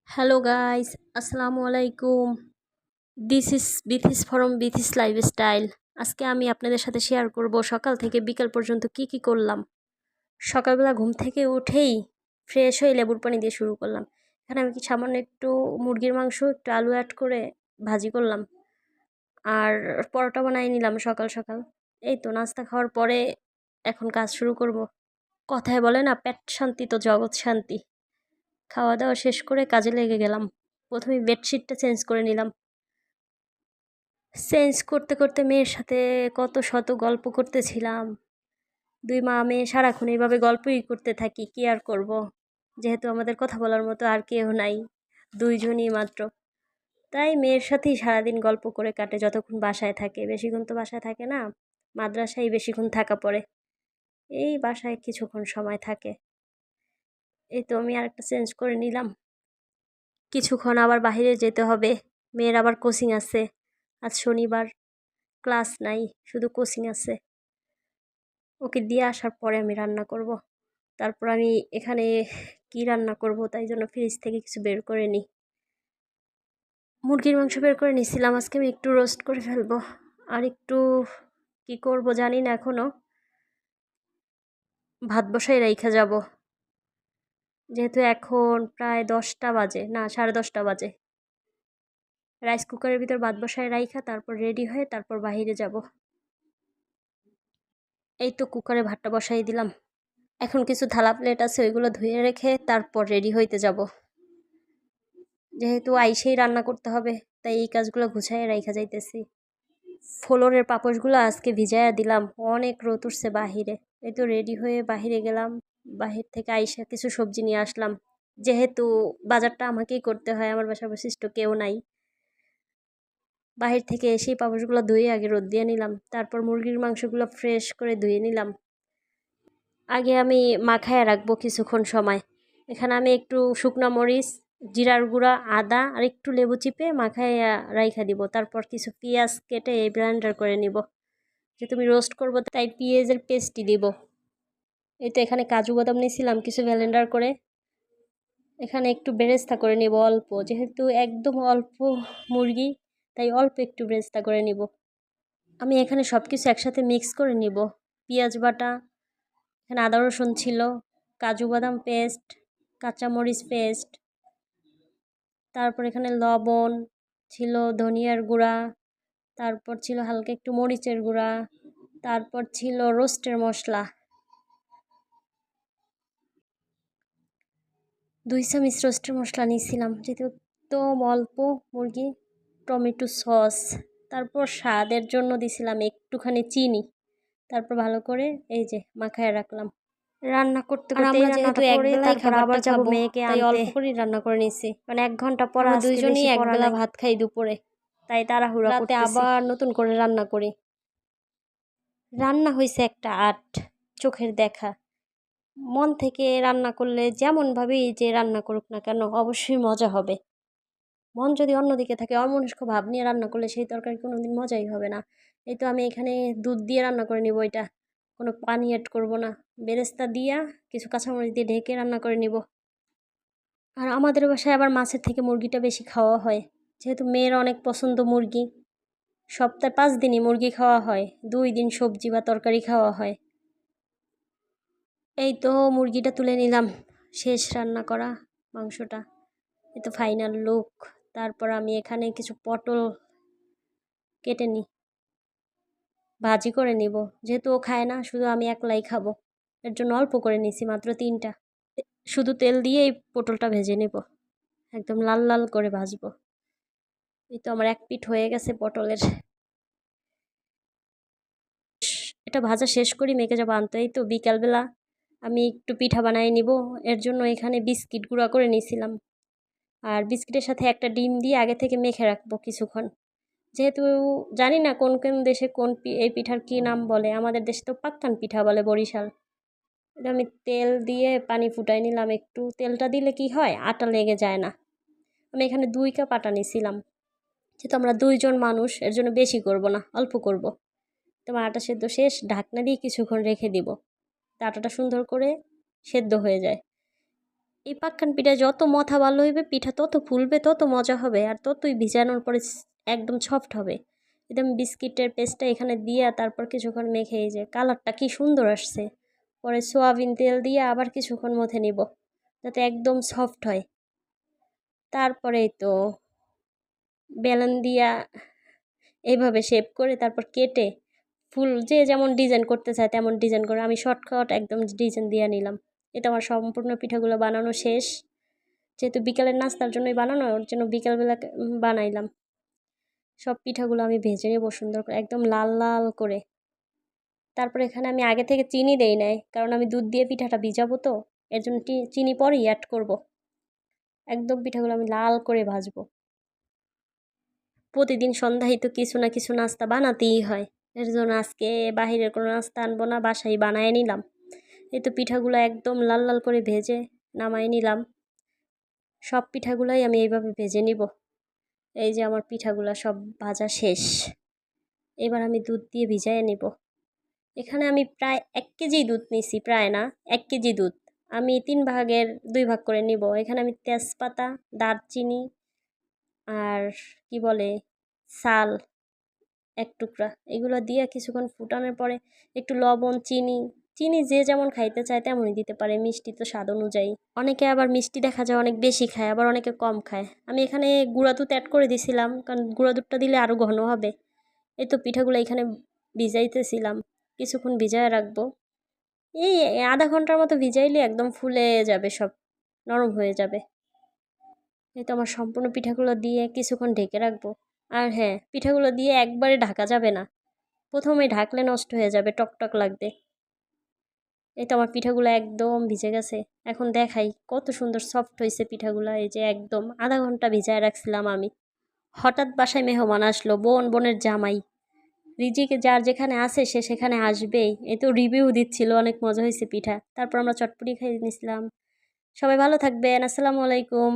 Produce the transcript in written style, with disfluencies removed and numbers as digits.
Hello guys, আসসালামু আলাইকুম। This is from Bithi's lifestyle. আজকে আমি আপনাদের সাথে শেয়ার করব সকাল থেকে বিকাল পর্যন্ত কি কি করলাম। সকালবেলা ঘুম থেকে উঠেই ফ্রেশ হয়ে লেবুর পানি দিয়ে শুরু করলাম। এখানে আমি সামান্য একটু মুরগির মাংস, একটু আলু অ্যাড করে ভাজি করলাম, আর পরোটা বানিয়ে নিলাম সকাল সকাল। এই তো নাস্তা খাওয়ার পরে এখন কাজ শুরু করব। কথায় বলে না, পেট শান্তি তো জগৎ শান্তি। খাওয়া দাওয়া শেষ করে কাজে লেগে গেলাম। প্রথমে বেডশিটটা চেঞ্জ করে নিলাম। চেঞ্জ করতে করতে মেয়ের সাথে কত শত গল্প করতেছিলাম। দুই মা মেয়ে সারাক্ষণ এইভাবে গল্পই করতে থাকি, কি আর করব, যেহেতু আমাদের কথা বলার মতো আর কেউ নাই, দুইজনই মাত্র। তাই মেয়ের সাথেই সারাদিন গল্প করে কাটে যতক্ষণ বাসায় থাকে। বেশিক্ষণ তো বাসায় থাকে না, মাদ্রাসায় বেশিক্ষণ থাকা পড়ে, এই বাসায় কিছুক্ষণ সময় থাকে। এই তো আমি আরেকটা চেঞ্জ করে নিলাম। কিছুক্ষণ আবার বাইরে যেতে হবে, মেয়ের আবার কোচিং আছে। আজ শনিবার, ক্লাস নাই, শুধু কোচিং আছে। ওকে দিয়ে আসার পরে আমি রান্না করব। তারপর আমি এখানে কি রান্না করব তাই জন্য ফ্রিজ থেকে কিছু বের করে নিই। মুরগির মাংস বের করে নিয়েছিলাম, আজকে আমি একটু রোস্ট করে ফেলবো। আর একটু কি করব জানি না এখনও। ভাত বসাই রাইখা যাব, যেহেতু এখন প্রায় 10টা বাজে, না 10:30 বাজে। রাইস কুকারের ভিতর ভাত বসাই রাইখা তারপর রেডি হয়ে তারপর বাইরে যাব। এই তো কুকারে ভাতটা বসাই দিলাম। এখন কিছু থালা প্লেট আছে, ওইগুলো ধুয়ে রেখে তারপর রেডি হইতে যাব। যেহেতু আইসেই রান্না করতে হবে, তাই এই কাজগুলো গুছাইয়ে রাইখা যাইতেছি। ফ্লোরের পাপোশগুলো আজকে ভিজাইয়া দিলাম, অনেক রোদ উঠছে বাহিরে। এই তো রেডি হয়ে বাহিরে গেলাম। বাহির থেকে আইসা কিছু সবজি নিয়ে আসলাম, যেহেতু বাজারটা আমাকেই করতে হয়, আমার বাসার বৈশিষ্ট্য কেউ নাই। বাহির থেকে এসেই পাপোশগুলো ধুয়ে আগে রোদ দিয়ে নিলাম, তারপর মুরগির মাংসগুলো ফ্রেশ করে ধুয়ে নিলাম। আগে আমি মাখায় রাখবো কিছুক্ষণ সময়। এখানে আমি একটু শুকনো মরিচ, জিরার গুঁড়া, আদা আর একটু লেবু চিপে মাখায় রাইখা দিব। তারপর কিছু পেঁয়াজ কেটে ব্লেন্ডার করে নিব, যেহেতু আমি রোস্ট করব তাই পেঁয়াজের পেস্টই দিব। এই তো এখানে কাজু বাদাম নিয়েছিলাম কিছু ব্লেন্ডার করে। এখানে একটু বেরেস্তা করে নিব অল্প, যেহেতু একদম অল্প মুরগি, তাই অল্প একটু বেরেস্তা করে নিব। আমি এখানে সব কিছু একসাথে মিক্স করে নিব। পেঁয়াজ বাটা, এখানে আদা রসুন ছিল, কাজু বাদাম পেস্ট, কাঁচামরিচ পেস্ট, তারপর এখানে লবণ ছিল, ধনিয়ার গুঁড়া, তারপর ছিল হালকা একটু মরিচের গুঁড়া, তারপর ছিল রোস্টের মশলা। 2 চামচ রোস্টের মশলা নিয়েছিলাম, যেহেতু একদম অল্প মুরগি। টমেটো সস, তারপর স্বাদের জন্য দিছিলাম একটুখানি চিনি। তারপর ভালো করে এই যে মাখায় রাখলাম। রান্না করতে করতে আমরা যেহেতু এক বেলাই তারপর আবার যাব মেয়েকে আনতে, তাই অল্প করেই রান্না করে নিছি, মানে 1 ঘন্টা পর আমরা দুইজনই এক বেলা ভাত খাই দুপুরে, তাই তাড়াহুড়া করতেছি। রাতে আবার নতুন করে রান্না করি। রান্না হয়েছে একটা আর্ট, চোখের দেখা। মন থেকে রান্না করলে যেমনভাবেই যে রান্না করুক না কেন, অবশ্যই মজা হবে। মন যদি অন্যদিকে থাকে, অমনস্ক ভাব নিয়ে রান্না করলে সেই তরকারি কোনোদিন মজাই হবে না। এই তো আমি এখানে দুধ দিয়ে রান্না করে নিব, এটা কোনো পানি অ্যাড করব না। বেরেস্তা দিয়া কিছু কাঁচামরিচ দিয়ে ঢেকে রান্না করে নিব। আর আমাদের বাসায় আবার মাছের থেকে মুরগিটা বেশি খাওয়া হয়, যেহেতু মেয়ের অনেক পছন্দ মুরগি। সপ্তাহে 5 দিনই মুরগি খাওয়া হয়, 2 দিন সবজি বা তরকারি খাওয়া হয়। এই তো মুরগিটা তুলে নিলাম, শেষ রান্না করা মাংসটা। এই তো ফাইনাল লুক। তারপর আমি এখানে কিছু পটল কেটে নিই, ভাজি করে নিব। যেহেতু ও খায় না, শুধু আমি একলাই খাবো, এর জন্য অল্প করে নিছি, মাত্র 3টা। শুধু তেল দিয়ে এই পটলটা ভেজে নেব, একদম লাল লাল করে ভাজবো। এই তো আমার এক পিঠ হয়ে গেছে পটলের। এটা ভাজা শেষ করি, মেয়েকে যাবো আনতে। এই তো বিকালবেলা আমি একটু পিঠা বানিয়ে নিব, এর জন্য এখানে বিস্কিট গুঁড়া করে নিয়েছিলাম। আর বিস্কিটের সাথে একটা ডিম দিয়ে আগে থেকে মেখে রাখবো কিছুক্ষণ। যেহেতু জানি না কোন কোন দেশে এই পিঠার কী নাম বলে, আমাদের দেশে তো পাক্কান পিঠা বলে, বরিশাল। এটা আমি তেল দিয়ে পানি ফুটাই নিলাম, একটু তেলটা দিলে কি হয়, আটা লেগে যায় না। আমি এখানে 2 কাপ আটা নিয়েছিলাম, যেহেতু আমরা 2 জন মানুষ, এর জন্য বেশি করব না, অল্প করব। তোমার আটা সেদ্ধ শেষ, ঢাকনা দিয়ে কিছুক্ষণ রেখে দিব, তা আটাটা সুন্দর করে সেদ্ধ হয়ে যায়। এই পাক্কান পিঠা যত মথা ভালো হইবে পিঠা তত ফুলবে, তত মজা হবে, আর ততই ভিজানোর পরে একদম সফট হবে। একদম বিস্কিটের পেস্টটা এখানে দিয়া তারপর কিছুক্ষণ মেখে, এই যে কালারটা কি সুন্দর আসছে। পরে সোয়াবিন তেল দিয়ে আবার কিছুক্ষণ মথে নিব যাতে একদম সফট হয়। তারপরে তো বেলন দিয়া এইভাবে শেপ করে তারপর কেটে ফুল যে যেমন ডিজাইন করতে চায় তেমন ডিজাইন করে আমি শর্টকাট একদম ডিজাইন দিয়ে নিলাম। এটা আমার সম্পূর্ণ পিঠাগুলো বানানো শেষ। যেহেতু বিকালের নাস্তার জন্যই বানানো, ওর জন্য বিকালবেলা বানাইলাম। সব পিঠাগুলো আমি ভেজে নেব সুন্দর করে, একদম লাল লাল করে। তারপর এখানে আমি আগে থেকে চিনি দেই নাই, কারণ আমি দুধ দিয়ে পিঠাটা ভিজাবো, তো এর জন্য চিনি পরেই অ্যাড করব। একদম পিঠাগুলো আমি লাল করে ভাজবো। প্রতিদিন সন্ধ্যায় তো কিছু না কিছু নাস্তা বানাতেই হয়, এর জন্য আজকে বাহিরের কোনো নাস্তা আনবো না, বাসায় বানায় নিলাম। এই তো পিঠাগুলো একদম লাল লাল করে ভেজে নামাই নিলাম। সব পিঠাগুলাই আমি এইভাবে ভেজে নিব। এই যে আমার পিঠাগুলো সব ভাজা শেষ। এবার আমি দুধ দিয়ে ভিজাইয়ে নিব। এখানে আমি প্রায় 1 কেজি দুধ নিছি, প্রায় না 1 কেজি দুধ আমি 3 ভাগের 2 ভাগ করে নিব। এখানে আমি তেজপাতা, দারচিনি আর কি বলে শাল এক টুকরা এগুলো দিয়ে কিছুক্ষণ ফুটানোর পরে একটু লবণ, চিনি, চিনি যে যেমন খাইতে চায় তেমনই দিতে পারে, মিষ্টি তো স্বাদ অনুযায়ী। অনেকে আবার মিষ্টি দেখা যায় অনেক বেশি খায়, আবার অনেকে কম খায়। আমি এখানে গুঁড়া দুধ অ্যাড করে দিছিলাম, কারণ গুঁড়া দুধটা দিলে আরও ঘন হবে। এই তো পিঠাগুলো এখানে ভিজাইতেছিলাম, কিছুক্ষণ ভিজায় রাখবো। এই আধা ঘন্টার মতো ভিজাইলে একদম ফুলে যাবে, সব নরম হয়ে যাবে। এই তো আমার সম্পূর্ণ পিঠাগুলো দিয়ে কিছুক্ষণ ঢেকে রাখবো। আর হ্যাঁ, পিঠাগুলো দিয়ে একবারে ঢাকা যাবে না, প্রথমে ঢাকলে নষ্ট হয়ে যাবে, টকটক লাগবে। এই তো আমার পিঠাগুলো একদম ভিজে গেছে। এখন দেখাই কত সুন্দর সফট হয়েছে পিঠাগুলো। এই যে একদম আধা ঘন্টা ভিজায় রাখছিলাম আমি। হঠাৎ বাসায় মেহমান আসলো, বোনের জামাই। রিজিকে যার যেখানে আছে সে সেখানে আসবেই। এই তো রিভিউ দিচ্ছিল, অনেক মজা হয়েছে পিঠা। তারপর আমরা চটপটি খেয়ে নিছিলাম। সবাই ভালো থাকবেন, আসসালামু আলাইকুম।